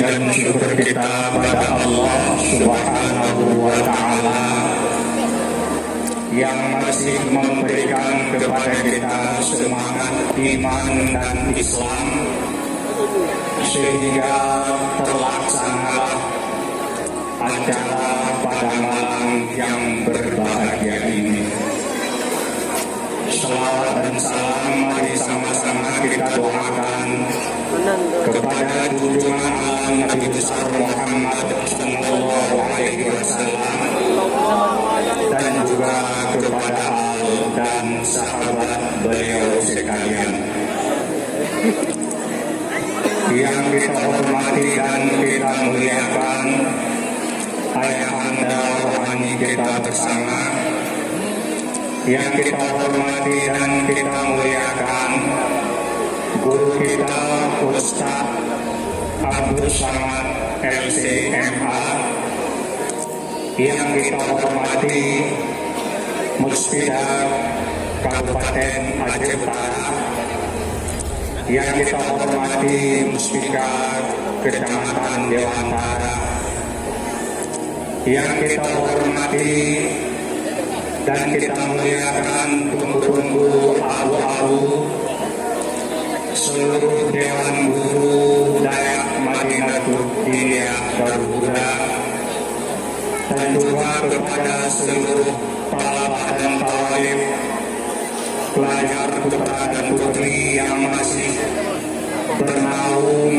dan syukur kita pada Allah Subhanahu wa Ta'ala yang masih memberikan kepada kita semangat iman dan Islam sehingga terlaksana acara pada malam yang berbahagia ini. Salawat dan salam mari sama-sama kita doakan kepada junjungan alam Nabi besar Muhammad sallallahu alaihi wasallam dan juga kepada al dan sahabat beliau sekalian. Yang kita hormati dan kita muliakan ayahanda rohani kita bersama, yang kita hormati dan kita muliakan guru kita Ustaz Abdul Samad LCMA, yang kita hormati Muspida Kabupaten Aceh Utara, yang kita hormati Muspika Kecamatan Dewantara, yang kita hormati dan kita muliakan tunggu-tunggu abu-abu seluruh Dewan Guru Dayak Madinatul Ilmiah Garuda, dan juga kepada seluruh talabah dan talib, pelajar putra dan putri yang masih bernaung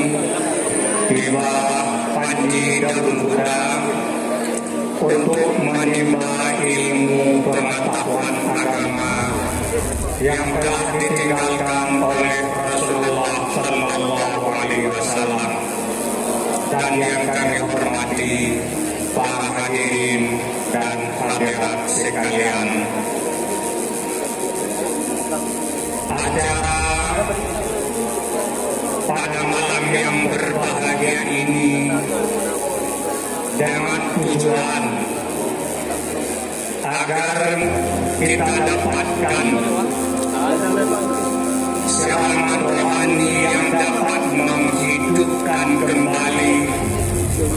di bawah panji Garuda untuk menimba ilmu pengetahuan agama yang telah ditinggalkan oleh Rasulullah Sallallahu Alaihi Wasallam, dan yang kami hormati para hadirin dan hadirat sekalian. Acara pada malam yang berbahagia ini dengan tujuan agar kita dapatkan semangat rohani yang dapat menghidupkan kembali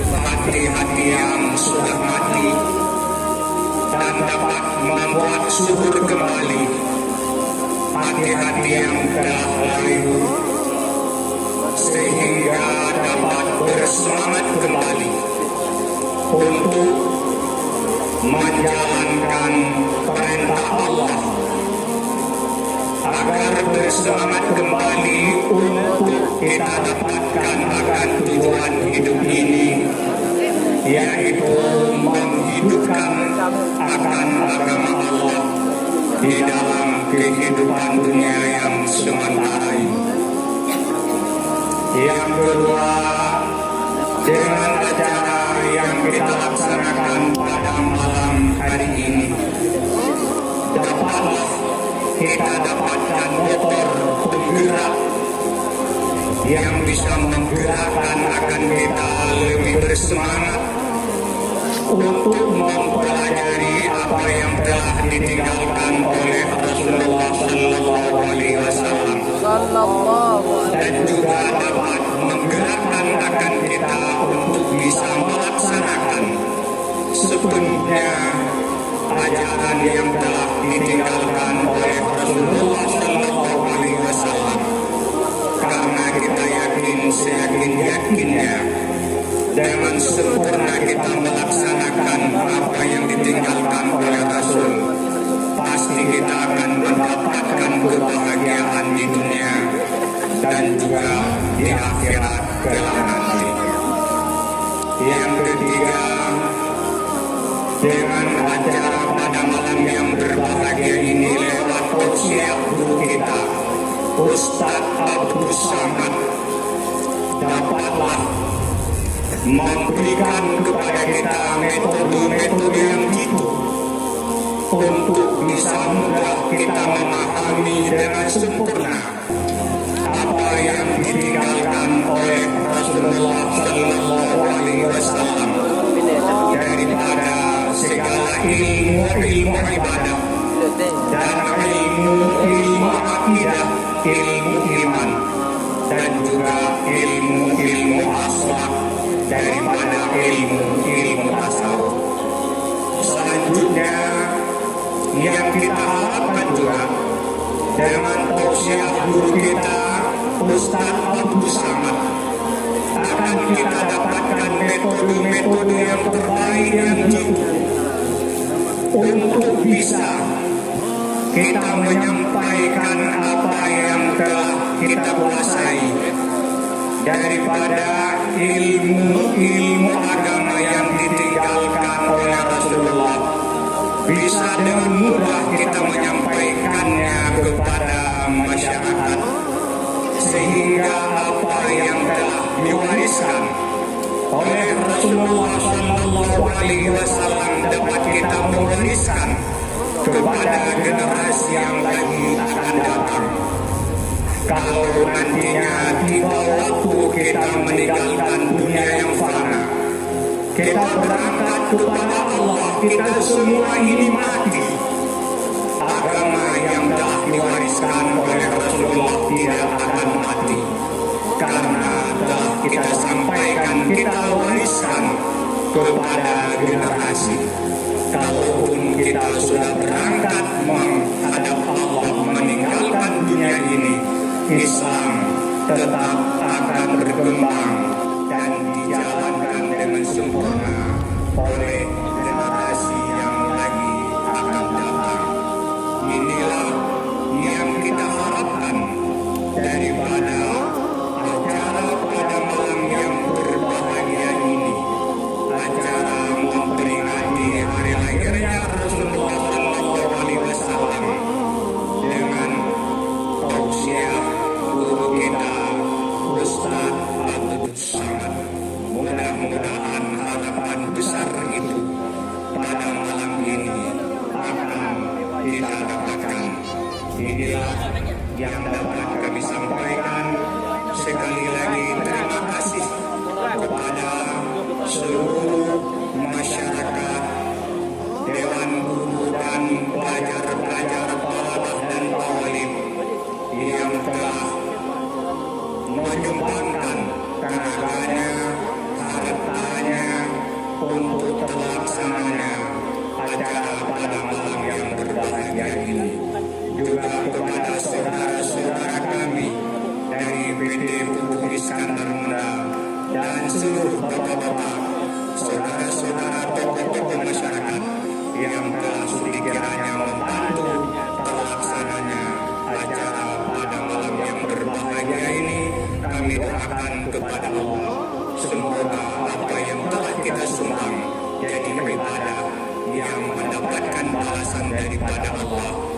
hati-hati yang sudah mati dan dapat membuat subur kembali hati-hati yang telah layu, sehingga dapat bersemangat kembali untuk menjalankan perintah Allah, agar bersemangat kembali untuk kita dapatkan akan tujuan hidup ini, yaitu menghidupkan akan agama Allah di dalam kehidupan dunia yang sementara ini. Yang kedua, dengan acara yang kita laksanakan pada malam hari ini, dapatlah kita dapatkan motor penggerak yang bisa menggerakkan akan kita lebih bersemangat untuk mempelajari apa yang telah ditinggalkan oleh Rasulullah Sallallahu Alaihi Wasallam, dan juga dapat menggerakkan akan kita untuk bisa melaksanakan sepenuhnya ajaran yang telah ditinggalkan oleh Rasulullah Sallallahu Alaihi Wasallam, karena kita yakin seyakin-yakinnya dengan sempurna kita melaksanakan apa yang ditinggalkan oleh Rasul, pasti kita akan mendapatkan kebahagiaan di dunia dan juga di akhirat kelak nanti. Yang ketiga, dengan acara pada malam yang berbahagia ini lewat tausiah guru kita Ustaz Abdul Samad, dapatlah memberikan kepada kita metode-metode yang jitu untuk bisa mudah kita memahami dengan sempurna apa yang ditinggalkan oleh Rasulullah Sallallahu Alaihi Wasallam daripada segala ilmu ibadah dan ilmu akidah, ilmu iman, dan juga ilmu akhlak Ustaz Abdul Samad, akan kita dapatkan metode-metode yang terbaik yang jitu untuk bisa kita menyampaikan apa yang telah kita kuasai daripada ilmu agama yang ditinggalkan oleh Rasulullah. Bisa dengan mudah kita menyampaikannya kepada masyarakat, sehingga apa yang telah diwariskan oleh Rasulullah Sallallahu Alaihi Wasallam dapat kita mewariskan kepada generasi yang lagi akan datang. Kalau nantinya tiba waktu kita meninggalkan dunia yang fana, kita berangkat kepada Allah, kita semua ini mati. Agama yang telah diwariskan oleh Rasulullah tidak akan mati, karena telah kita sampaikan, kita wariskan kepada generasi. Kalaupun kita sudah berangkat menghadap Allah, meninggalkan dunia ini, Islam tetap akan berkembang dan dijalankan dengan sempurna oleh generasi yang lagi akan datang. Inilah yang kita harapkan daripada acara pada malam yang berbahagia ini, acara memperingati hari lahirnya Rasulullah Sallallahu Alaihi Wasallam dengan tausiah guru kita Ustaz Abdul Samad. Mudah-mudahan harapan besar itu pada malam ini akan kita dapatkan. Inilah yang dapat kami sampaikan. Sekali lagi terima kasih kepada seluruh masyarakat, Dewan Guru dan pelajar-pelajar talabah dan talib yang telah menyumbangkan tenaganya, hartanya untuk terlaksananya acara pada malam yang berbahagia ini. Juga kepada saudara-saudara kami dari PD Pupuk Iskandar Muda dan seluruh bapak-bapak, saudara-saudara tokoh-tokoh masyarakat yang telah sedikitnya membantu terlaksananya acara pada malam yang berbahagia ini. Kami doakan kepada Allah, semoga apa yang telah kita sumbang jadi ibadah yang mendapatkan balasan daripada Allah.